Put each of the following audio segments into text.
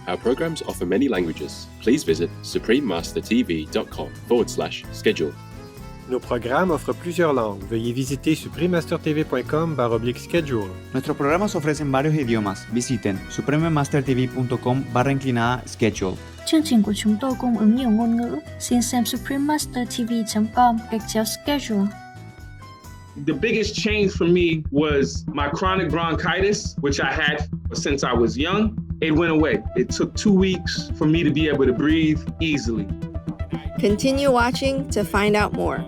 Our programs offer many languages. Please visit suprememastertv.com/schedule. Nos programmes offrent plusieurs langues. Veuillez visiter suprememastertv.com/schedule. Nuestros programas ofrecen varios idiomas. Visiten suprememastertv.com/schedule. Chương trình của chúng tôi cung ứng nhiều ngôn ngữ. Xin xem suprememastertv.com/schedule. The biggest change for me was my chronic bronchitis, which I had since I was young. It went away. It took 2 weeks for me to be able to breathe easily. Continue watching to find out more.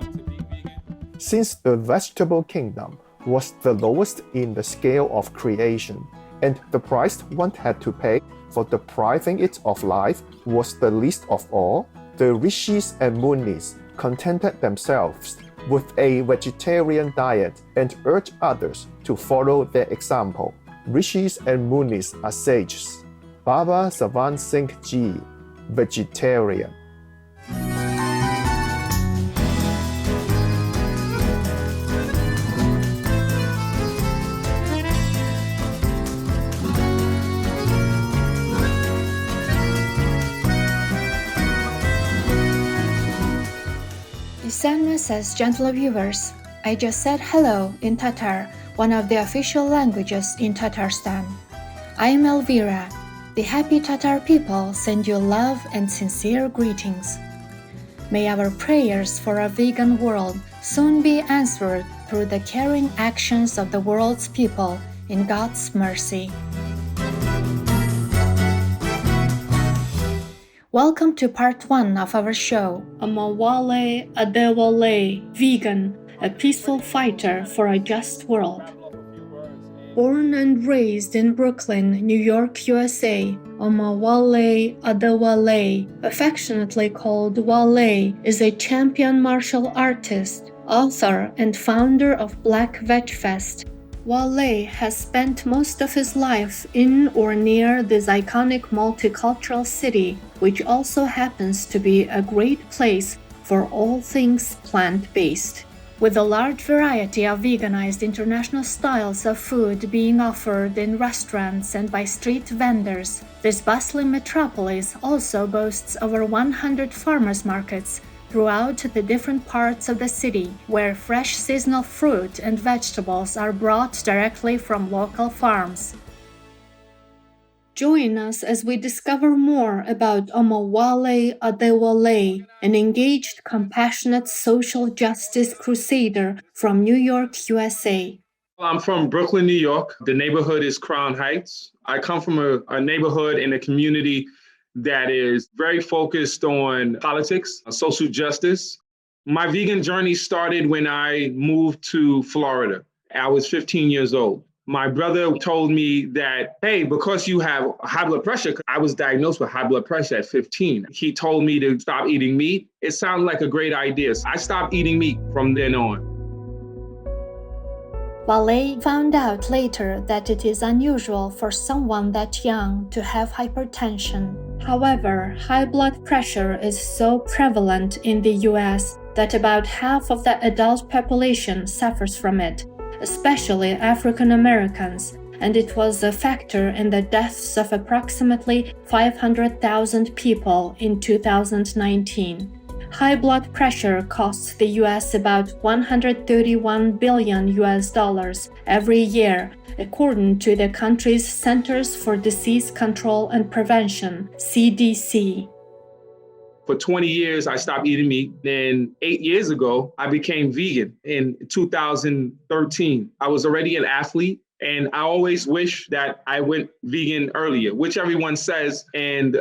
Since the vegetable kingdom was the lowest in the scale of creation, and the price one had to pay for depriving it of life was the least of all, the rishis and munis contented themselves with a vegetarian diet and urged others to follow their example. Rishis and munis are sages. Baba Savan Singh Ji, vegetarian. Isanma says, gentle viewers, I just said hello in Tatar, one of the official languages in Tatarstan. I am Elvira. The happy Tatar people send you love and sincere greetings. May our prayers for a vegan world soon be answered through the caring actions of the world's people in God's mercy. Welcome to part 1 of our show, Omowale Adewale, vegan, a peaceful fighter for a just world. Born and raised in Brooklyn, New York, USA, Omowale Adewale, affectionately called Wale, is a champion martial artist, author, and founder of Black Veg Fest. Wale has spent most of his life in or near this iconic multicultural city, which also happens to be a great place for all things plant-based. With a large variety of veganized international styles of food being offered in restaurants and by street vendors, this bustling metropolis also boasts over 100 farmers markets throughout the different parts of the city, where fresh seasonal fruit and vegetables are brought directly from local farms. Join us as we discover more about Omowale Adewale, an engaged, compassionate social justice crusader from New York, USA. I'm from Brooklyn, New York. The neighborhood is Crown Heights. I come from a neighborhood and a community that is very focused on politics, social justice. My vegan journey started when I moved to Florida. I was 15 years old. My brother told me that, hey, because you have high blood pressure, I was diagnosed with high blood pressure at 15. He told me to stop eating meat. It sounded like a great idea. So I stopped eating meat from then on. Wale found out later that it is unusual for someone that young to have hypertension. However, high blood pressure is so prevalent in the US that about half of the adult population suffers from it, especially African Americans, and it was a factor in the deaths of approximately 500,000 people in 2019. High blood pressure costs the US about $131 billion every year, according to the country's Centers for Disease Control and Prevention, CDC. For 20 years, I stopped eating meat. Then 8 years ago, I became vegan in 2013. I was already an athlete, and I always wish that I went vegan earlier, which everyone says. And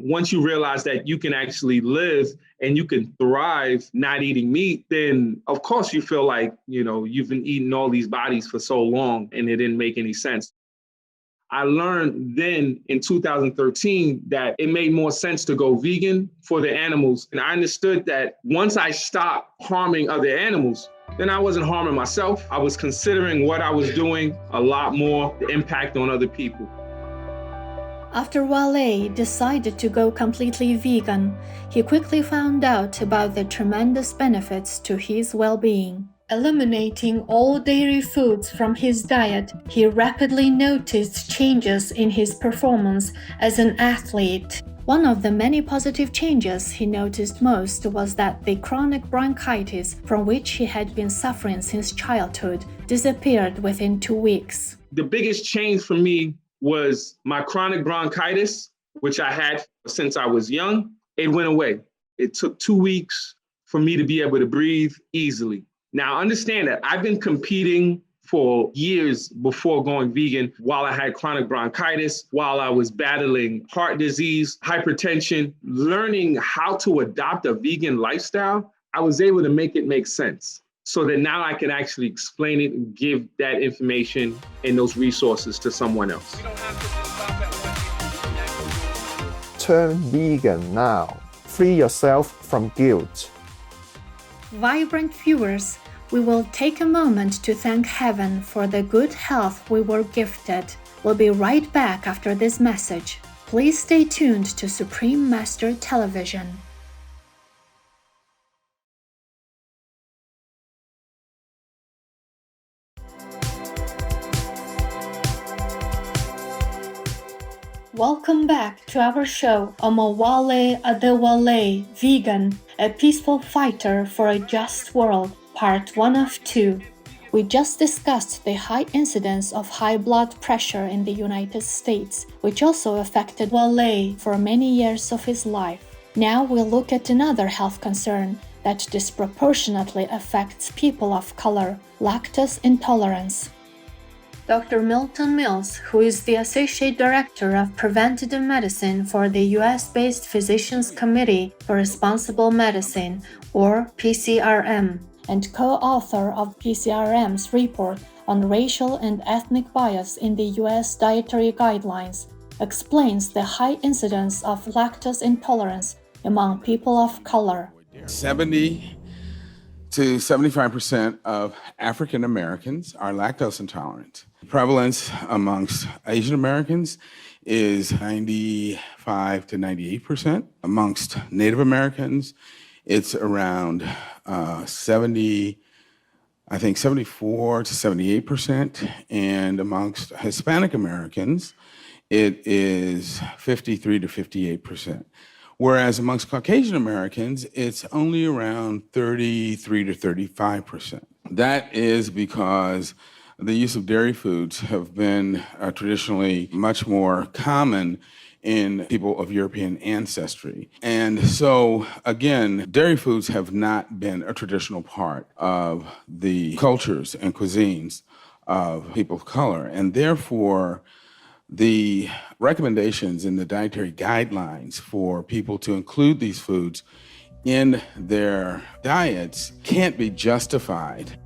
once you realize that you can actually live and you can thrive not eating meat, then of course you feel like, you've been eating all these bodies for so long and it didn't make any sense. I learned then in 2013 that it made more sense to go vegan for the animals. And I understood that once I stopped harming other animals, then I wasn't harming myself. I was considering what I was doing a lot more, the impact on other people. After Wale decided to go completely vegan, he quickly found out about the tremendous benefits to his well-being. Eliminating all dairy foods from his diet, he rapidly noticed changes in his performance as an athlete. One of the many positive changes he noticed most was that the chronic bronchitis from which he had been suffering since childhood disappeared within 2 weeks. The biggest change for me was my chronic bronchitis, which I had since I was young. It went away. It took 2 weeks for me to be able to breathe easily. Now, understand that I've been competing for years before going vegan while I had chronic bronchitis, while I was battling heart disease, hypertension, learning how to adopt a vegan lifestyle. I was able to make it make sense so that now I can actually explain it and give that information and those resources to someone else. Turn vegan now. Free yourself from guilt. Vibrant viewers, we will take a moment to thank heaven for the good health we were gifted. We'll be right back after this message. Please stay tuned to Supreme Master Television. Welcome back to our show, Omowale, Adewale, Vegan, a peaceful fighter for a just world, part 1 of 2. We just discussed the high incidence of high blood pressure in the United States, which also affected Wale for many years of his life. Now we'll look at another health concern that disproportionately affects people of color, lactose intolerance. Dr. Milton Mills, who is the Associate Director of Preventative Medicine for the US-based Physicians Committee for Responsible Medicine, or PCRM, and co-author of PCRM's report on racial and ethnic bias in the US dietary guidelines, explains the high incidence of lactose intolerance among people of color. 70 to 75% of African Americans are lactose intolerant. Prevalence amongst Asian Americans is 95 to 98%. Amongst Native Americans, it's around 74 to 78%. And amongst Hispanic Americans, it is 53 to 58%. Whereas amongst Caucasian Americans, it's only around 33 to 35%. That is because the use of dairy foods have been traditionally much more common in people of European ancestry. And so, again, dairy foods have not been a traditional part of the cultures and cuisines of people of color. And therefore, the recommendations in the dietary guidelines for people to include these foods in their diets can't be justified.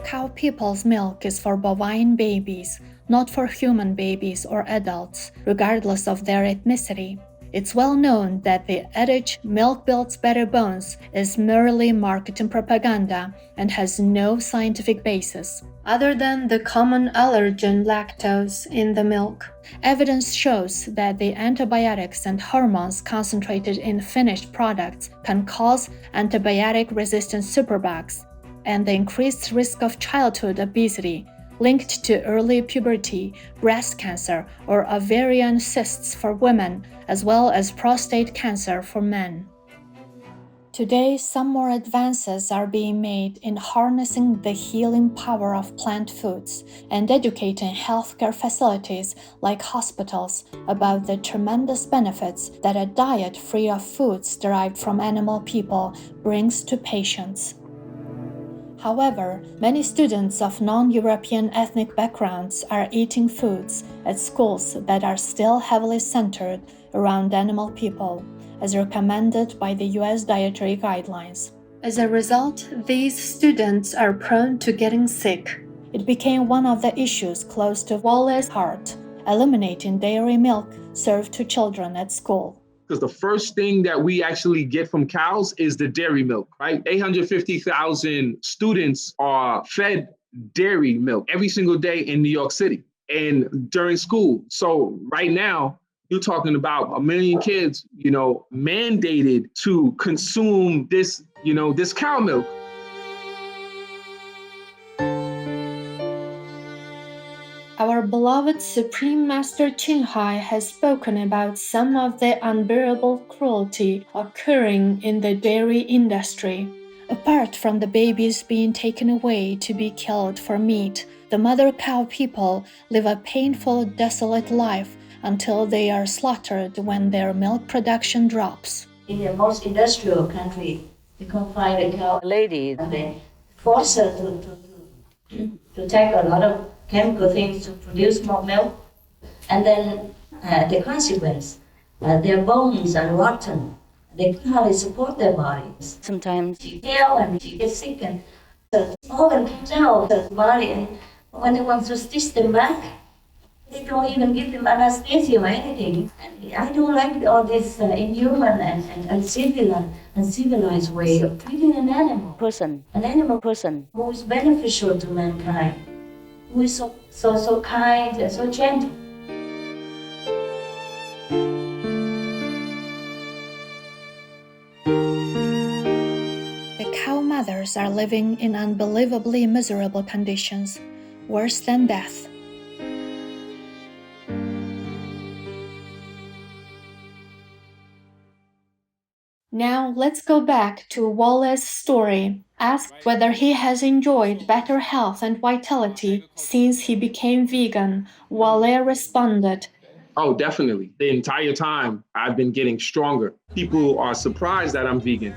Cow people's milk is for bovine babies, not for human babies or adults, regardless of their ethnicity. It's well known that the adage "milk builds better bones" is merely marketing propaganda and has no scientific basis. Other than the common allergen lactose in the milk, evidence shows that the antibiotics and hormones concentrated in finished products can cause antibiotic-resistant superbugs, and the increased risk of childhood obesity linked to early puberty, breast cancer, or ovarian cysts for women, as well as prostate cancer for men. Today, some more advances are being made in harnessing the healing power of plant foods and educating healthcare facilities like hospitals about the tremendous benefits that a diet free of foods derived from animal people brings to patients. However, many students of non-European ethnic backgrounds are eating foods at schools that are still heavily centered around animal people, as recommended by the US dietary guidelines. As a result, these students are prone to getting sick. It became one of the issues close to Wale's heart, eliminating dairy milk served to children at school. Because the first thing that we actually get from cows is the dairy milk, right? 850,000 students are fed dairy milk every single day in New York City and during school. So right now, You're talking about 1 million kids, mandated to consume this, this cow milk. Our beloved Supreme Master Qinghai has spoken about some of the unbearable cruelty occurring in the dairy industry. Apart from the babies being taken away to be killed for meat, the mother cow people live a painful, desolate life until they are slaughtered when their milk production drops. In the most industrial country, you can find a cow lady and they force her to take a lot of chemical things to produce more milk. And then the consequence, their bones are rotten. They can't hardly support their bodies. Sometimes she ill and she gets sick and the organ comes out of the body, and when they want to stitch them back, they don't even give them anesthesia or anything. And I don't like all this inhuman and uncivilized way of treating an animal person who is beneficial to mankind, who is so kind and so gentle. The cow mothers are living in unbelievably miserable conditions, worse than death. Now let's go back to Wale's story. Asked whether he has enjoyed better health and vitality since he became vegan, Wale responded, Oh, definitely. The entire time I've been getting stronger. People are surprised that I'm vegan.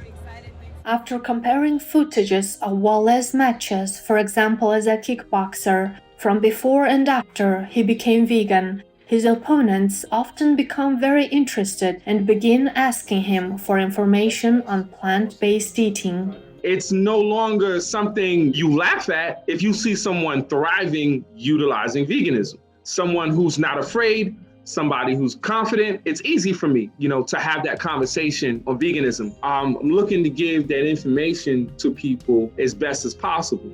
After comparing footages of Wale's matches, for example as a kickboxer, from before and after he became vegan, his opponents often become very interested and begin asking him for information on plant-based eating. It's no longer something you laugh at if you see someone thriving utilizing veganism. Someone who's not afraid, somebody who's confident. It's easy for me, to have that conversation on veganism. I'm looking to give that information to people as best as possible.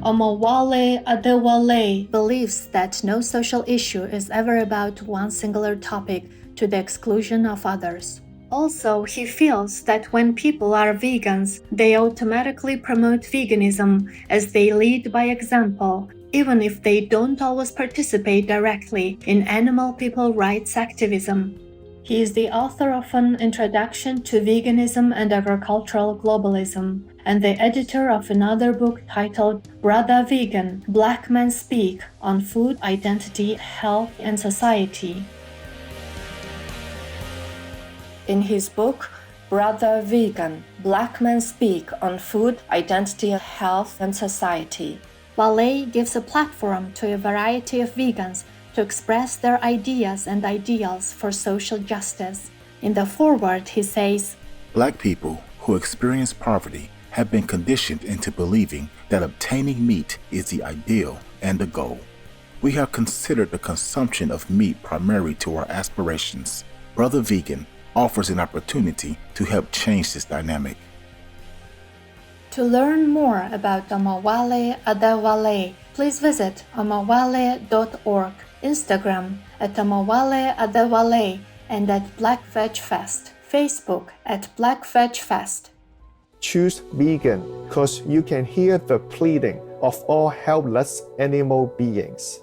Omowale Adewale believes that no social issue is ever about one singular topic to the exclusion of others. Also, he feels that when people are vegans, they automatically promote veganism as they lead by example, even if they don't always participate directly in animal people rights activism. He is the author of an Introduction to Veganism and Agricultural Globalism, and the editor of another book titled Brother Vegan, Black Men Speak on Food, Identity, Health and Society. In his book, Brother Vegan, Black Men Speak on Food, Identity, Health and Society, Wale gives a platform to a variety of vegans to express their ideas and ideals for social justice. In the foreword, he says, Black people who experience poverty have been conditioned into believing that obtaining meat is the ideal and the goal. We have considered the consumption of meat primary to our aspirations. Brother Vegan offers an opportunity to help change this dynamic. To learn more about Omowale Adewale, please visit omowale.org, Instagram at Omowale Adewale, and at Black Veg Fest, Facebook at Black Veg Fest. Choose vegan because you can hear the pleading of all helpless animal beings.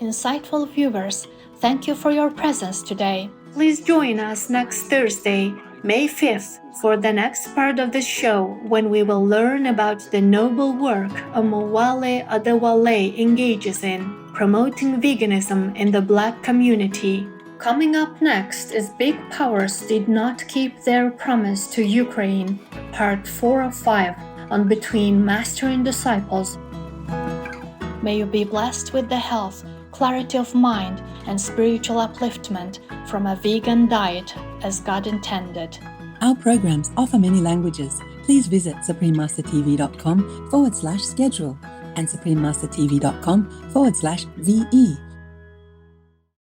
Insightful viewers, thank you for your presence today. Please join us next Thursday, May 5th, for the next part of the show when we will learn about the noble work Omowale Adewale engages in, promoting veganism in the Black community. Coming up next is Big Powers Did Not Keep Their Promise to Ukraine, Part 4 of 5, on Between Master and Disciples. May you be blessed with the health, clarity of mind, and spiritual upliftment from a vegan diet as God intended. Our programs offer many languages. Please visit suprememastertv.com/schedule and suprememastertv.com/VE